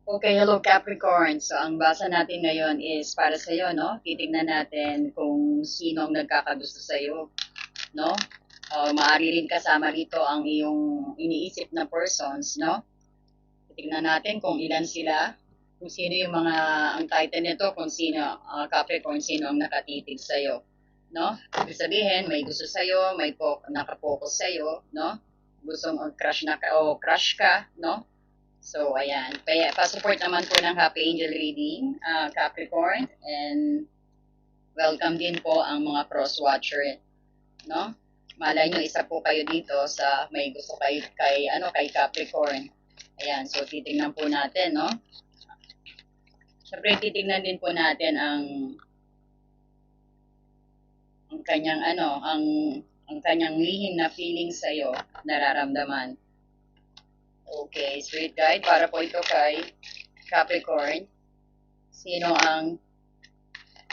Okay, hello Capricorn. So, ang basa natin ngayon is para sa iyo, no? Titingnan natin kung sino ang nagkakagusto sa iyo, no? Maaari rin kasama rito ang iyong iniisip na persons, no? Titingnan natin kung ilan sila, kung sino yung mga, ang title nito, kung sino, Capricorn, sino ang nakatitig sa iyo, no? Ibig sabihin, may gusto sa iyo, may nakapokus sa iyo, no? Gustong crush na ka, o crush ka, no? So, ayan. Kaya, pa-support naman po ng Happy Angel Reading, Capricorn. And welcome din po ang mga cross watcher, no? Malay nyo, isa po kayo dito sa may gusto kay Capricorn. Ayan, so titingnan po natin, no? Siyempre, titingnan din po natin ang kanyang ang kanyang lihim na feeling sa iyo, nararamdaman. Okay, spirit guide, para po ito kay Capricorn. Sino ang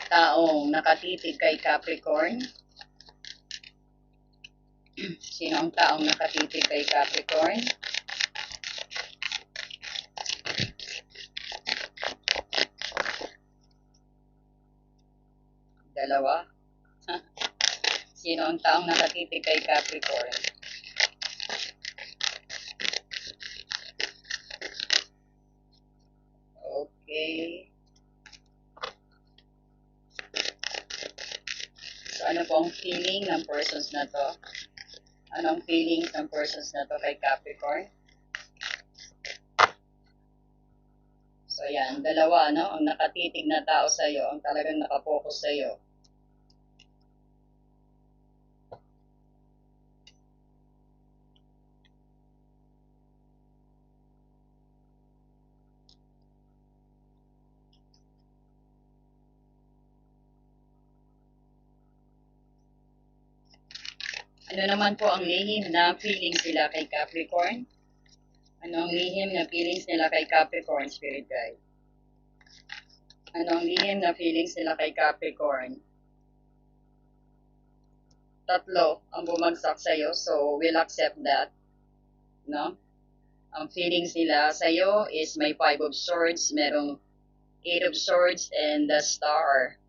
taong nakatitig kay Capricorn? Sino ang taong nakatitig kay Capricorn? Dalawa. Sino ang taong nakatitig kay Capricorn? Okay. So, ano po ang feeling ng persons na to? Anong feelings ng persons na to kay Capricorn? So, yan. Dalawa, no? Ang nakatitig na tao sa'yo, ang talagang nakapokus sa'yo. Ano naman po ang lihim na feelings nila kay Capricorn? Ano ang lihim na feelings nila kay Capricorn, Spirit Guide? Ano ang lihim na feelings nila kay Capricorn? Tatlo ang bumagsak sa'yo, so we'll accept that, no? Ang feelings nila sa'yo is may 5 of Swords, merong 8 of Swords, and the Star.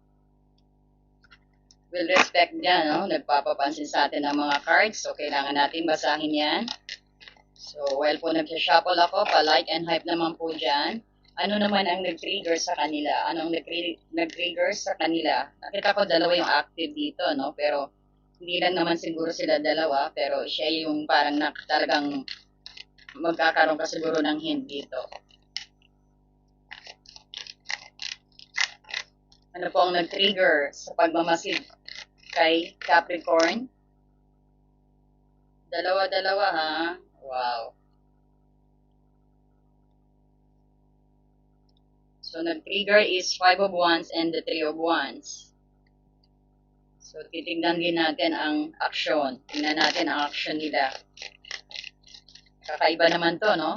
We'll respect yan, no? Nagpapapansin sa atin ang mga cards, so kailangan natin basahin yan. So, while po nagsha-shuffle ako, pa-like and hype naman po dyan. Ano naman ang nag-trigger sa kanila? Anong nag-trigger sa kanila? Nakita ko dalawa yung active dito, no? Pero, hindi lang naman siguro sila dalawa, pero siya yung parang talagang magkakaroon ka siguro ng hint dito. Ano po ang nag-trigger sa pagmamasid kay Capricorn? Dalawa-dalawa, ha? Wow. So, nag-trigger is 5 of Wands and the 3 of Wands. So, titignan din natin ang aksyon. Tingnan natin ang aksyon nila. Kakaiba naman to, no?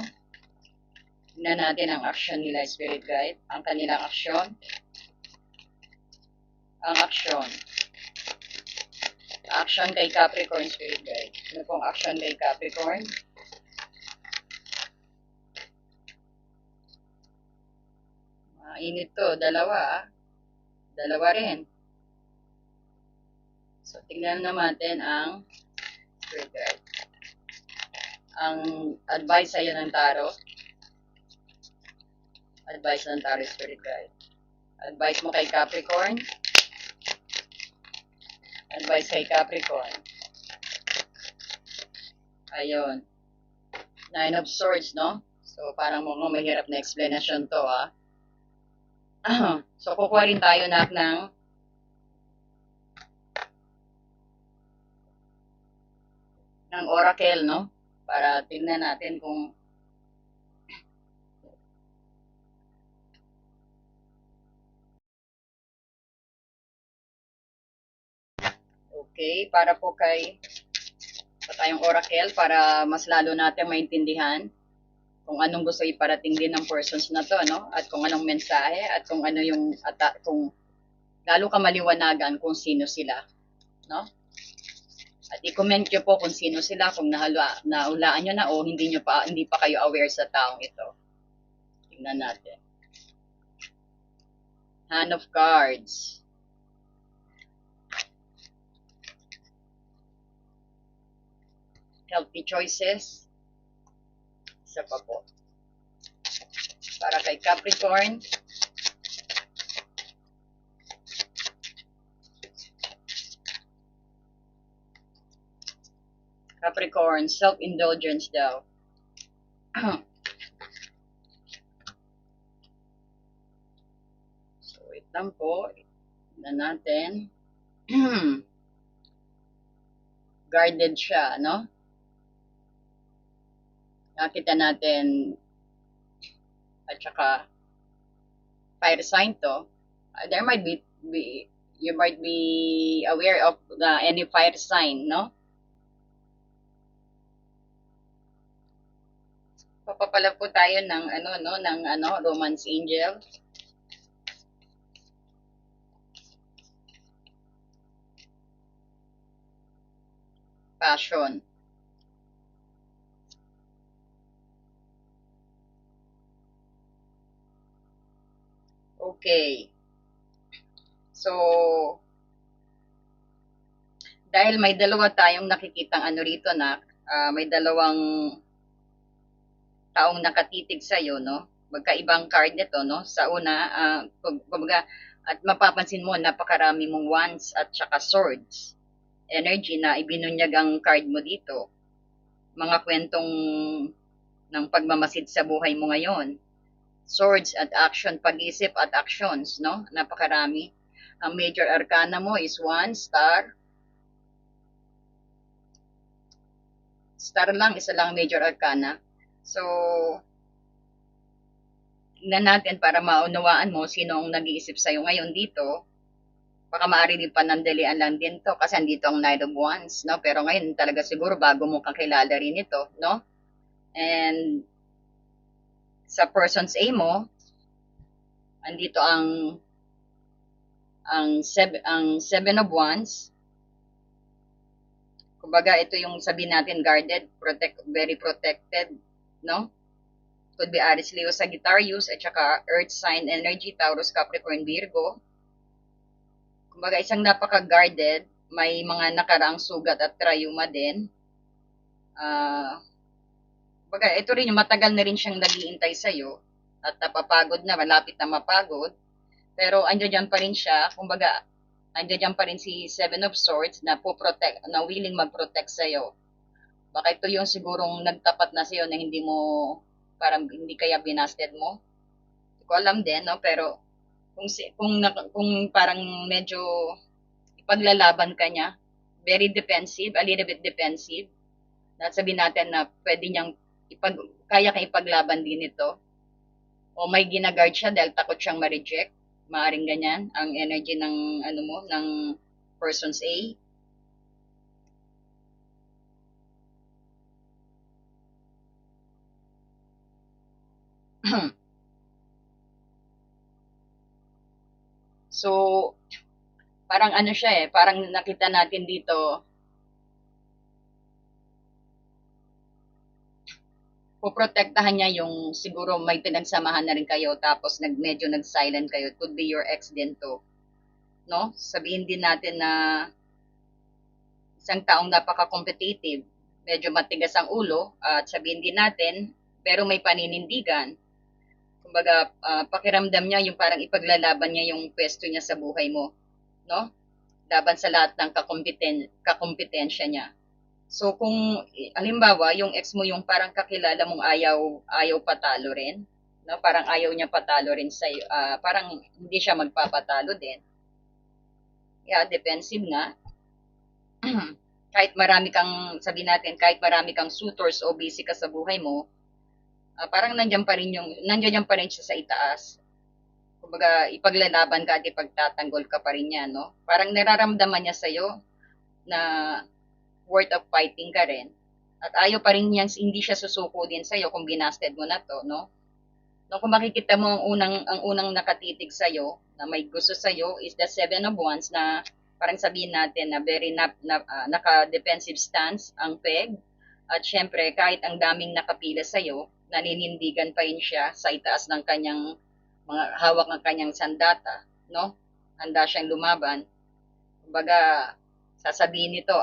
Tingnan natin ang aksyon nila, Spirit Guide. Ang kanilang aksyon. Ang aksyon. Action kay Capricorn, Spirit Guide. Ano pong action kay Capricorn? Init to. Dalawa. Dalawa rin. So, tingnan naman natin ang Spirit Guide. Ang advice sa'yo ng tarot. Advice ng tarot, Spirit Guide. Advice mo kay Capricorn. Advice kay Capricorn. Ayun. 9 of Swords, no? So, parang mukhang mahirap na explanation to, ha? So, kukuha rin tayo ng oracle, no? Para tingnan natin kung okay, para po kay tayong oracle para mas lalo natin maintindihan kung anong gusto iparating din ng persons na to, no? At kung anong mensahe at kung ano yung kung lalo ka maliwanagan kung sino sila, no? At i-comment nyo po kung sino sila, kung nahulaan nyo na o hindi pa kayo aware sa taong ito. Tingnan natin. Hand of Cards. Healthy choices. Isa pa po. Para kay Capricorn. Capricorn, self-indulgence daw. So, wait lang po. Tignan natin. Guarded siya, no? Nakita natin at saka fire sign to. There might be you might be aware of any fire sign, no? Papapala po tayo ng Romance Angel. Passion. Okay. So, dahil may dalawa tayong nakikitang rito na, may dalawang taong nakatitig sa'yo, no? Magkaibang card nito, no? Sa una, at mapapansin mo, napakarami mong wands at saka swords. Energy na ibinunyag ang card mo dito. Mga kwentong ng pagmamasid sa buhay mo ngayon. Swords at action, pag-isip at actions, no? Napakarami. Ang major arcana mo is 1 star. Star lang, isa lang major arcana. So, tingnan natin para maunawaan mo sino ang nag-iisip sa'yo ngayon dito. Baka maaari din panandalian lang din to kasi andito ang Knight of Wands, no? Pero ngayon talaga siguro bago mo kakilala rin ito, no? And sa person's A mo, andito ang Seven of Wands. Kumbaga, ito yung sabihin natin, guarded, very protected, no? Could be Aries, Leo, Sagittarius, at saka Earth sign energy, Taurus, Capricorn, Virgo. Kumbaga, isang napaka-guarded, may mga nakaraang sugat at trauma din. Kumbaga, ito rin yung matagal na rin siyang nag-iintay sa'yo at napapagod na, malapit na mapagod. Pero andyan pa rin siya, kumbaga, andyan pa rin si Seven of Swords na willing mag-protect sa'yo. Baka ito yung sigurong nagtapat na sa'yo na hindi mo, parang hindi kaya binasted mo. Hindi ko alam din, no? Pero kung parang medyo ipaglalaban ka niya, very defensive, a little bit defensive, at sabihin natin na pwede niyang kaya kang ipaglaban din ito. O may ginagard siya dahil takot siyang ma-reject. Maaring ganyan ang energy ng ng person's A. So, parang siya parang nakita natin dito, poprotektahan niya yung siguro may pinagsamahan na rin kayo tapos medyo nag-silent kayo. It could be your ex din to. No? Sabihin din natin na isang taong napaka-competitive, medyo matigas ang ulo, at sabihin din natin, pero may paninindigan. Kumbaga, pakiramdam niya yung parang ipaglalaban niya yung pwesto niya sa buhay mo, no? Laban sa lahat ng kakompetensya niya. So kung halimbawa yung ex mo yung parang kakilala mong ayaw patalo rin, no? Parang ayaw niya patalo rin sa parang hindi siya magpapatalo din. Yeah, defensive nga. Kahit marami kang kahit marami kang suitors o busy ka sa buhay mo, parang nandiyan pa rin siya sa itaas. Kumbaga, ipaglalaban ka at ipagtatanggol ka pa rin niya, no? Parang nararamdaman niya sa'yo na worth of fighting ka rin. At ayaw pa rin niyan, hindi siya susuko din sa'yo kung binasted mo na to, no? No, kung makikita mo ang unang nakatitig sa'yo, na may gusto sa'yo, is the Seven of Wands na parang sabihin natin na very naka-defensive stance ang peg. At syempre, kahit ang daming nakapila sa'yo, naninindigan pa rin siya sa itaas ng kanyang mga hawak ng kanyang sandata, no? Handa siyang lumaban. Kumbaga, sasabihin nito,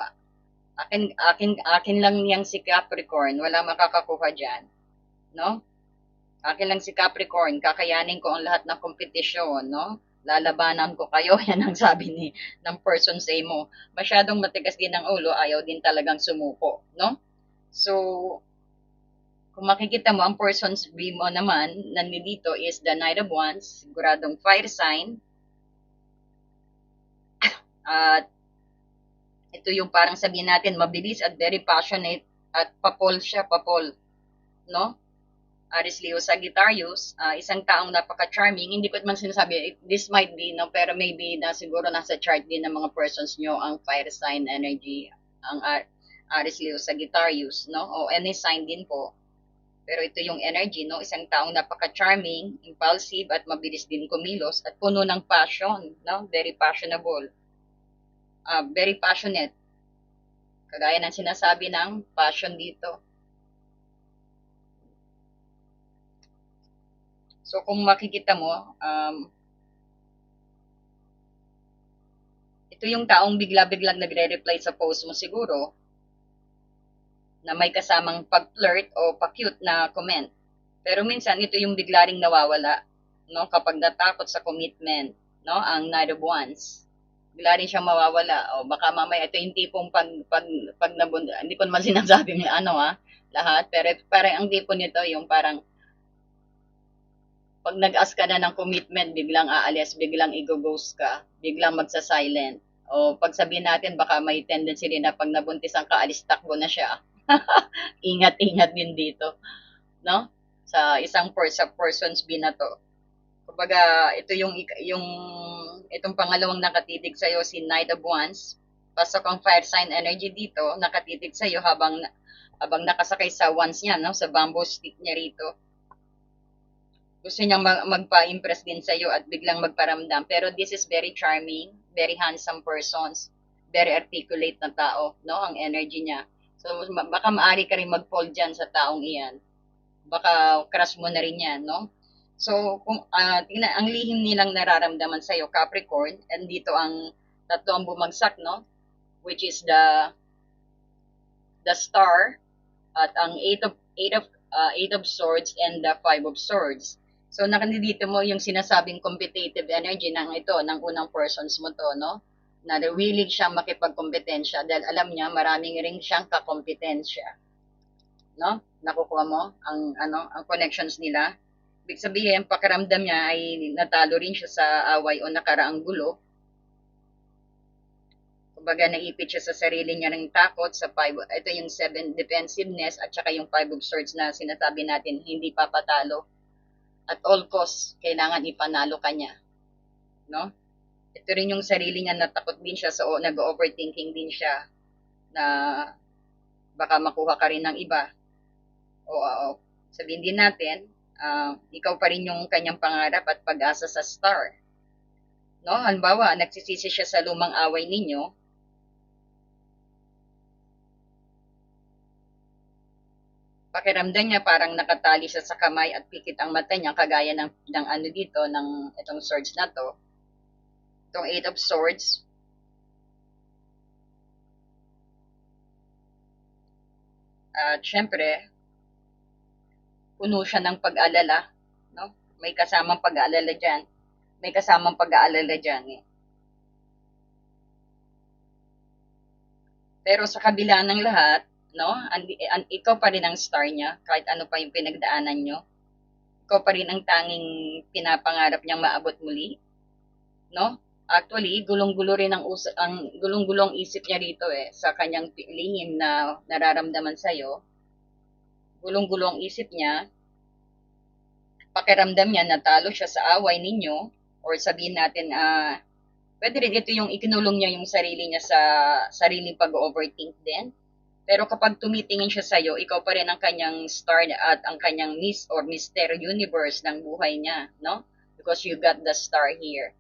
akin lang niyang si Capricorn, wala makakakuha diyan, no? Akin lang si Capricorn, kakayanin ko ang lahat ng kompetisyon, no? Lalabanan ko kayo, yan ang sabi ng person say mo. Masyadong matigas din ang ulo, ayaw din talagang sumuko, no? So, kung makikita mo, ang person's B mo naman, nandito is the Knight of Wands, siguradong fire sign, at ito yung parang sabihin natin, mabilis at very passionate, at papol siya, papol, no? Aries Leo Sagittarius, isang taong napaka-charming. Hindi ko man sinasabi, this might be, no, pero maybe na siguro nasa chart din ng mga persons nyo ang fire sign energy, ang Aries Leo Sagittarius, no? O any sign din po. Pero ito yung energy, no? Isang taong napaka-charming, impulsive, at mabilis din kumilos, at puno ng passion, no? Very passionable. Very passionate. Kagaya ng sinasabi ng passion dito. So, kung makikita mo, ito yung taong bigla-biglang nagre-reply sa post mo siguro na may kasamang pag-flirt o pa-cute na comment. Pero minsan, ito yung bigla ring nawawala, no? Kapag natakot sa commitment, no? Ang Knight of Wands. Bigla rin siyang mawawala. O baka mamaya, ito yung tipong pag nabunda. Hindi ko naman sinasabing lahat. Pero parang ang tipo nito, yung parang pag nag-ask ka na ng commitment, biglang aalis, biglang i-ghost ka, biglang magsa-silent. O pag sabihin natin, baka may tendency rin na pag nabuntisan ka, alis takbo na siya. Ingat-ingat din dito, no? Sa sa person's binato. Kumbaga, ito yung itong pangalawang nakatitig sa iyo si Knight of Wands. Pasok ang fire sign energy dito, nakatitig sa iyo habang nakasakay sa wands niya, no, sa bamboo stick niya rito. Gusto niyang magpa-impress din sa iyo at biglang magparamdam. Pero this is very charming, very handsome persons, very articulate na tao, no, ang energy niya. So, baka maaari ka rin mag-fall dyan sa taong iyan. Baka crush mo na rin yan, no? So, kung tingnan, ang lihim nilang nararamdaman sa iyo, Capricorn, and dito ang tatlo ang bumagsak, no? Which is the star at ang eight of swords and the five of swords. So, nakandito mo yung sinasabing competitive energy ng ito, ng unang persons mo to, no? Na willing siyang makipagkompetensya dahil alam niya maraming ring siyang kakompetensya. No? Nakukuha mo ang connections nila. Ibig sabihin, pakiramdam niya ay natalo rin siya sa away o nakaraang gulo. Kumbaga, naipit siya sa sarili niya ng takot sa ito yung 7 defensiveness at saka yung 5 of swords na sinasabi natin hindi papatalo. At all costs, kailangan ipanalo kanya. No? Ito rin yung sarili niya, natakot din siya, so nag-overthinking din siya na baka makuha ka rin ng iba. O sabihin din natin, ikaw pa rin yung kanyang pangarap at pag-asa sa star. No? Halimbawa, nagsisisi siya sa lumang away ninyo, pakiramdam niya parang nakatali siya sa kamay at pikit ang mata niya kagaya ng ano dito, ng itong swords na to. Itong 8 of swords. At syempre, puno siya ng pag-alala. No? May kasamang pag-aalala dyan. May kasamang pag-aalala dyan. Eh. Pero sa kabila ng lahat, no, ikaw pa rin ang star niya, kahit ano pa yung pinagdaanan nyo. Ikaw pa rin ang tanging pinapangarap niyang maabot muli. No? Actually, gulong-gulo rin ang gulong-gulong isip niya rito sa kanyang lihim na nararamdaman sa iyo. Gulong-gulong isip niya, pakiramdam niya natalo siya sa away ninyo or sabihin natin pwede rin ito yung ikinulong niya yung sarili niya sa sariling pag-overthink din. Pero kapag tumitingin siya sa iyo, ikaw pa rin ang kanyang star at ang kanyang Miss or Mr. Universe ng buhay niya, no? Because you got the star here.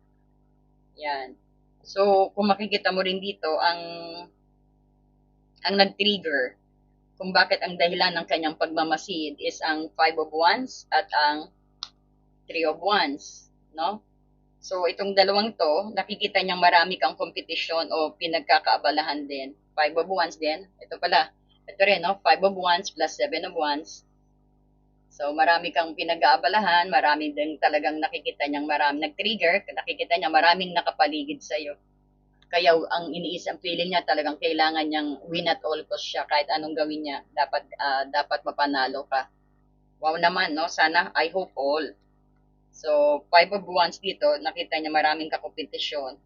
Yan. So, kung makikita mo rin dito, ang nag-trigger, kung bakit ang dahilan ng kanyang pagmamasid is ang Five of Wands at ang Three of Wands, no? So, itong dalawang to, nakikita niyang marami kang kompetisyon o pinagkakaabalahan din. Five of Wands din. Ito pala. Ito rin, no? Five of Wands plus Seven of Wands. So, marami kang pinag-aabalahan, marami din talagang nakikita niyang marami nag-trigger, nakikita niya maraming nakapaligid sa'yo. Kaya ang ang feeling niya talagang kailangan niyang win at all cost siya. Kahit anong gawin niya, dapat mapanalo ka. Wow naman, no? Sana, I hope all. So, Five of Wands dito, nakita niya maraming kakompetisyon.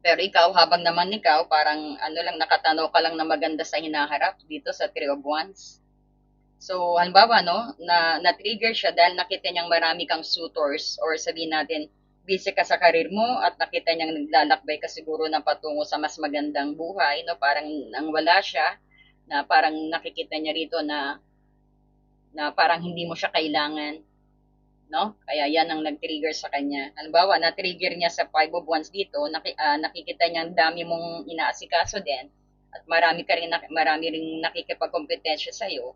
Pero ikaw, habang naman ikaw, parang ano lang, nakatanaw ka lang na maganda sa hinaharap dito sa Three of Wands. So, halimbawa, no, na-trigger siya dahil nakita niyang marami kang suitors or sabihin natin, busy ka sa karir mo at nakita niyang naglalakbay ka siguro na patungo sa mas magandang buhay, no, parang nang wala siya, na parang nakikita niya rito na parang hindi mo siya kailangan, no? Kaya yan ang nag-trigger sa kanya. Halimbawa, na-trigger niya sa Five of Wands dito, nakikita niya ang dami mong inaasikaso din at marami ring nakikipagkompetensya sa iyo.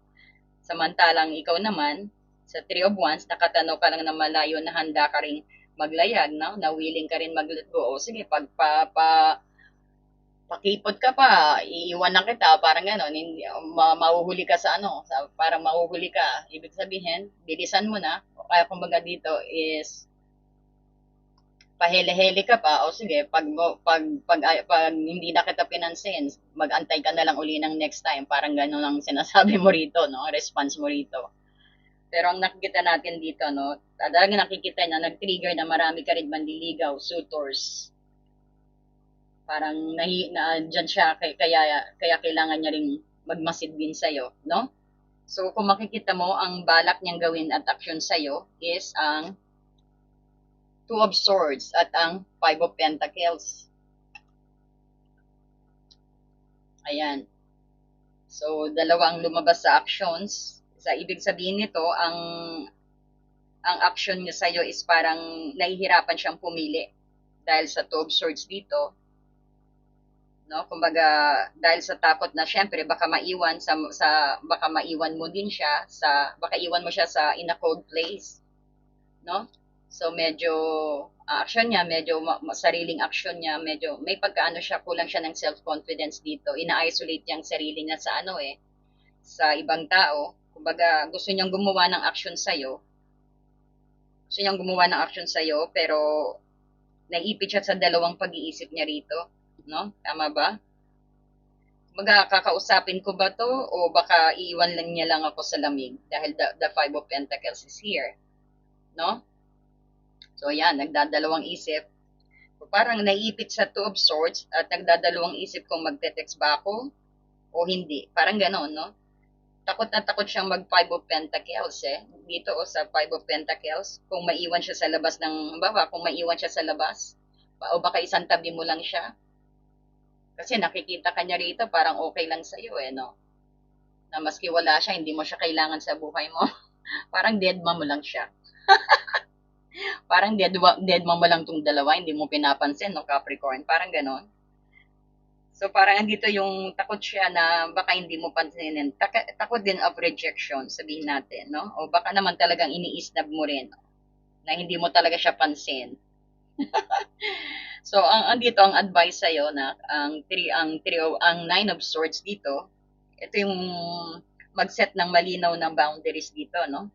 Samantalang ikaw naman, sa Three of Wands, nakatanaw ka lang na malayo na handa ka ring maglayag, no? Na willing ka rin mag-let go. O sige, pakipot ka pa, iiwan na kita, parang gano'n, mahuhuli ka sa ano, parang mahuhuli ka. Ibig sabihin, bilisan mo na. O kaya kumbaga dito is, pahele-hele ka pa, o sige, pag hindi na kita pinansin, mag-antay ka na lang uli ng next time. Parang gano'n ang sinasabi mo rito, no? Response mo rito. Pero ang nakikita natin dito, no? Talagang nakikita na nag-trigger na marami ka rin manliligaw, suitors, parang dyan siya kaya kailangan niya ring magmasid din sa iyo, no? So kung makikita mo ang balak niyang gawin at action sa iyo is ang Two of Swords at ang Five of Pentacles. Ayan. So dalawang lumabas sa actions. Sa ibig sabihin nito, ang action niya sa iyo is parang nahihirapan siyang pumili dahil sa Two of Swords dito, no, kumbaga dahil sa takot na syempre baka maiwan baka maiwan mo din siya baka iwan mo siya sa in a cold place, no? So medyo action niya, medyo sariling action niya, medyo may pagkaano siya, kulang siya ng self confidence dito, ina-isolate niya ang sarili niya sa ano sa ibang tao. Kumbaga gusto niyang gumawa ng action sa iyo, pero naipit siya sa dalawang pag-iisip niya rito, no? Tama ba? Kakausapin ko ba to o baka iiwan lang niya lang ako sa lamig dahil the Five of Pentacles is here, no? So yan, nagdadalawang isip. So, parang naiipit sa Two of Swords at nagdadalawang isip kung magte-text ba ako o hindi. Parang gano'n, no? Takot na takot siyang mag Five of Pentacles dito o sa Five of Pentacles kung maiwan siya sa labas kung maiwan siya sa labas o baka isang tabi mo lang siya. Kasi nakikita ka niya rito, parang okay lang sa'yo no? Na maski wala siya, hindi mo siya kailangan sa buhay mo. Parang dead mom mo lang siya. Parang dead mom mo lang tong dalawa, hindi mo pinapansin, no, Capricorn? Parang ganon. So parang andito yung takot siya na baka hindi mo pansinin. Takot din of rejection, sabihin natin, no? O baka naman talagang iniisnab mo rin, na hindi mo talaga siya pansin. So andito ang advice sa iyo na ang Nine of Swords dito, ito yung mag-set ng malinaw na boundaries dito, no?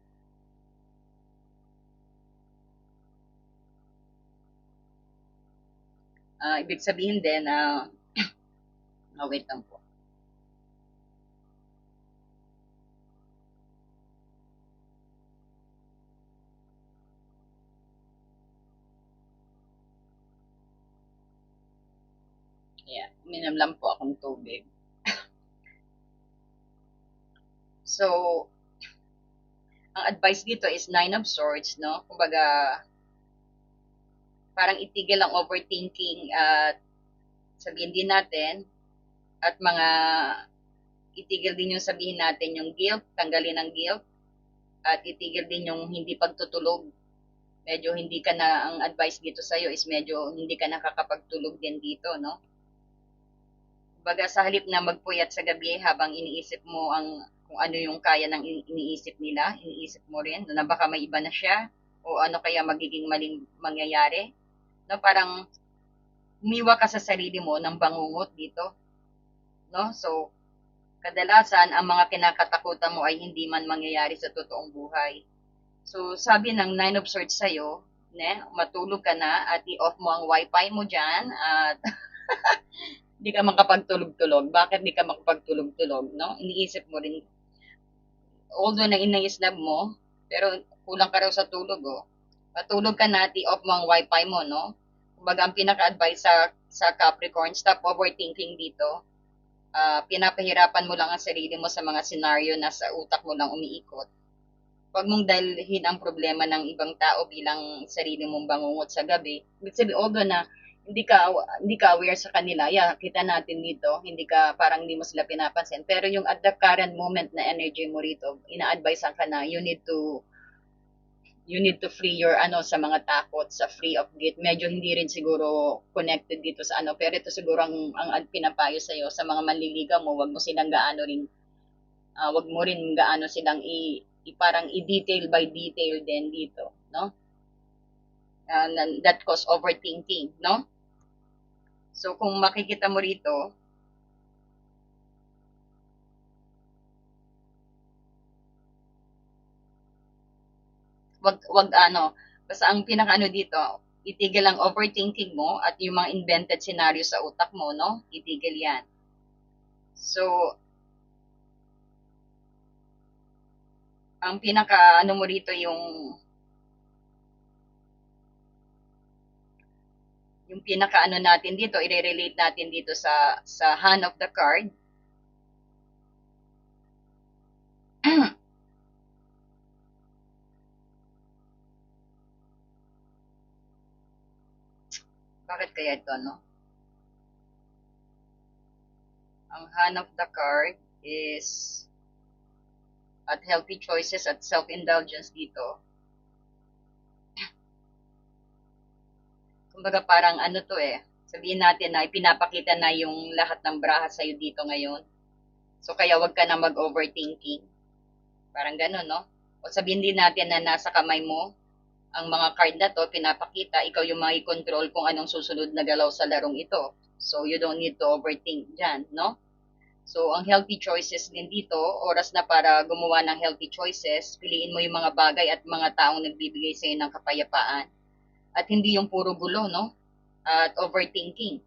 Ibig sabihin din na wait lang po. Yeah, uminom lang po akong tubig. So, ang advice dito is Nine of Swords, no? Kumbaga, parang itigil ang overthinking at sabihin din natin at itigil din yung sabihin natin yung guilt, tanggalin ang guilt at itigil din yung hindi pagtutulog. Medyo hindi ka na, ang advice dito sa'yo is medyo hindi ka nakakapagtulog din dito, no? Baga sa halip na magpuyat sa gabi habang iniisip mo ang kung ano yung kaya ng iniisip nila, iniisip mo rin na baka may iba na siya o ano kaya magiging maling mangyayari. No, parang umiwa ka sa sarili mo ng bangungot dito, no? So, kadalasan ang mga kinakatakutan mo ay hindi man mangyayari sa totoong buhay. So, sabi ng Nine of Swords sa'yo, matulog ka na at i-off mo ang wifi mo dyan at di ka makapagtulog-tulog. Bakit di ka makapagtulog-tulog, no? Iniisip mo rin, although na inaislab mo, pero kulang ka raw sa tulog, oh. Matulog ka na at i-off mo ang wifi mo, no? Kumbaga, ang pinaka-advice sa Capricorn, stop overthinking dito. Pinapahirapan mo lang ang sarili mo sa mga scenario na sa utak mo lang umiikot. Huwag mong dalhin ang problema ng ibang tao bilang sarili mong bangungot sa gabi. Ibig sabihin, although na hindi ka aware sa kanila, yeah, kita natin dito, hindi ka, parang hindi mo sila pinapansin. Pero yung at the current moment na energy mo rito, ina-advise ka na you need to free your sa mga takot, sa free of guilt. Medyo hindi rin siguro connected dito sa pero ito siguro ang pinapayo sa iyo sa mga manliligaw mo, wag mo silang gaano rin wag mo rin gaano silang parang i-detail by detail din dito, no? That cause overthinking, no? So kung makikita mo rito, wag basta ang pinakaano dito, itigil ang overthinking mo at yung mga invented scenario sa utak mo, no? Itigil yan. So, ang pinaka mo rito yung pinaka natin dito, i-relate natin dito sa hand of the card. Bakit kaya ito, no? Ang hand of the card is at healthy choices at self-indulgence dito. Kumbaga parang to sabihin natin na ipinapakita na yung lahat ng braha sa'yo dito ngayon. So kaya wag ka na mag-overthinking. Parang ganun, no? O sabihin din natin na nasa kamay mo ang mga card na to, pinapakita, ikaw yung control kung anong susunod na galaw sa larong ito. So you don't need to overthink dyan, no? So, ang healthy choices din dito, oras na para gumawa ng healthy choices, piliin mo yung mga bagay at mga taong nagbibigay sa'yo ng kapayapaan. At hindi yung puro gulo, no? At overthinking.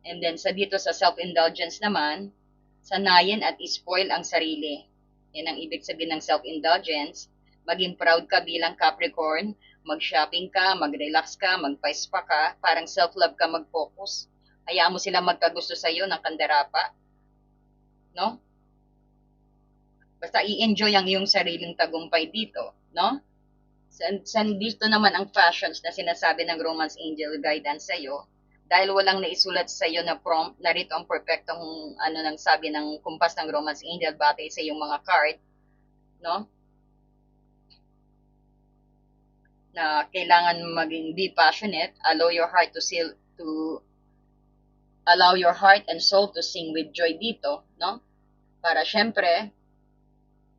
And then, sa dito sa self-indulgence naman, sanayin at spoil ang sarili. Yan ang ibig sabihin ng self-indulgence. Maging proud ka bilang Capricorn, mag-shopping ka, mag-relax ka, mag-pa-spa ka, parang self-love ka mag-focus. Hayaan mo sila magkagusto sa'yo ng kandarapa. No? Basta i-enjoy ang iyong sariling tagumpay dito. No? Dito naman ang fashions na sinasabi ng Romance Angel guidance sa'yo, dahil walang naisulat sa iyo na prompt, narito ang perfectong nang sabi ng kumpas ng Romance Angel batay sa iyong mga card, no? Na kailangan maging be passionate, allow your heart and soul to sing with joy dito, no? Para syempre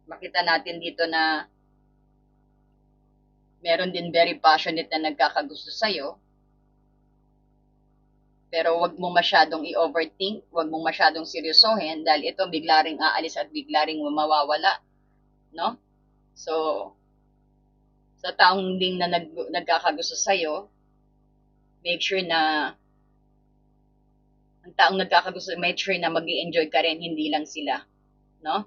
makita natin dito na meron din very passionate na nagkakagusto sa iyo. Pero wag mong masyadong i-overthink, wag mong masyadong seryosohin dahil ito bigla ring aalis at bigla ring mawawala, no? So, sa taong ding na nagkakagusto sa'yo, make sure na ang taong nagkakagusto, make sure na mag-i-enjoy ka rin, hindi lang sila, no?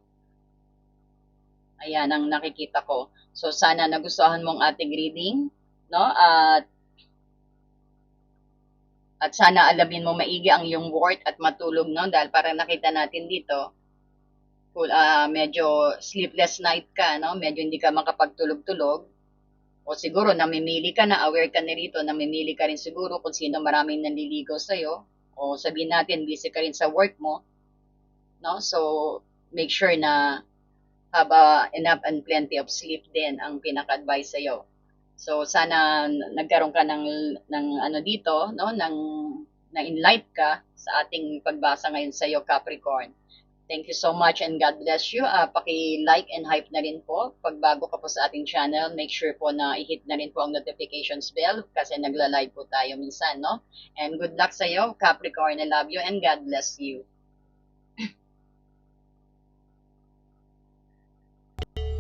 Ayan ang nakikita ko. So, sana nagustuhan mong ating reading, no? At sana alamin mo maigi ang iyong worth at matulog, no? Dahil parang nakita natin dito, medyo sleepless night ka, no? Medyo hindi ka makapagtulog-tulog. O siguro namimili ka na, aware ka na rito, namimili ka rin siguro kung sino maraming nanliligaw sa'yo. O sabihin natin, busy ka rin sa work mo. No? So, make sure na have enough and plenty of sleep din ang pinaka-advice sa'yo. So sana nagkaroon ka ng dito, no, ng na-enlight ka sa ating pagbasa ngayon sa iyo, Capricorn. Thank you so much and God bless you. Paki-like and hype na rin po. Pag bago ka po sa ating channel, make sure po na i-hit na rin po ang notifications bell kasi nagla-live po tayo minsan, no? And good luck sa iyo, Capricorn. I love you and God bless you.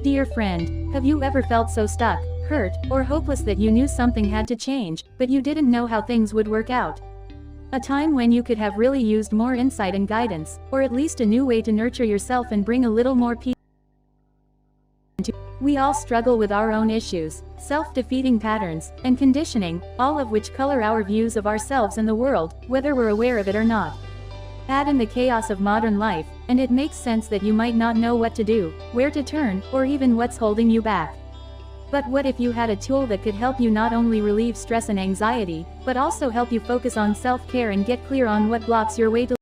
Dear friend, have you ever felt so stuck, hurt, or hopeless that you knew something had to change, but you didn't know how things would work out? A time when you could have really used more insight and guidance, or at least a new way to nurture yourself and bring a little more peace. We all struggle with our own issues, self-defeating patterns, and conditioning, all of which color our views of ourselves and the world, whether we're aware of it or not. Add in the chaos of modern life, and it makes sense that you might not know what to do, where to turn, or even what's holding you back. But what if you had a tool that could help you not only relieve stress and anxiety, but also help you focus on self-care and get clear on what blocks your way to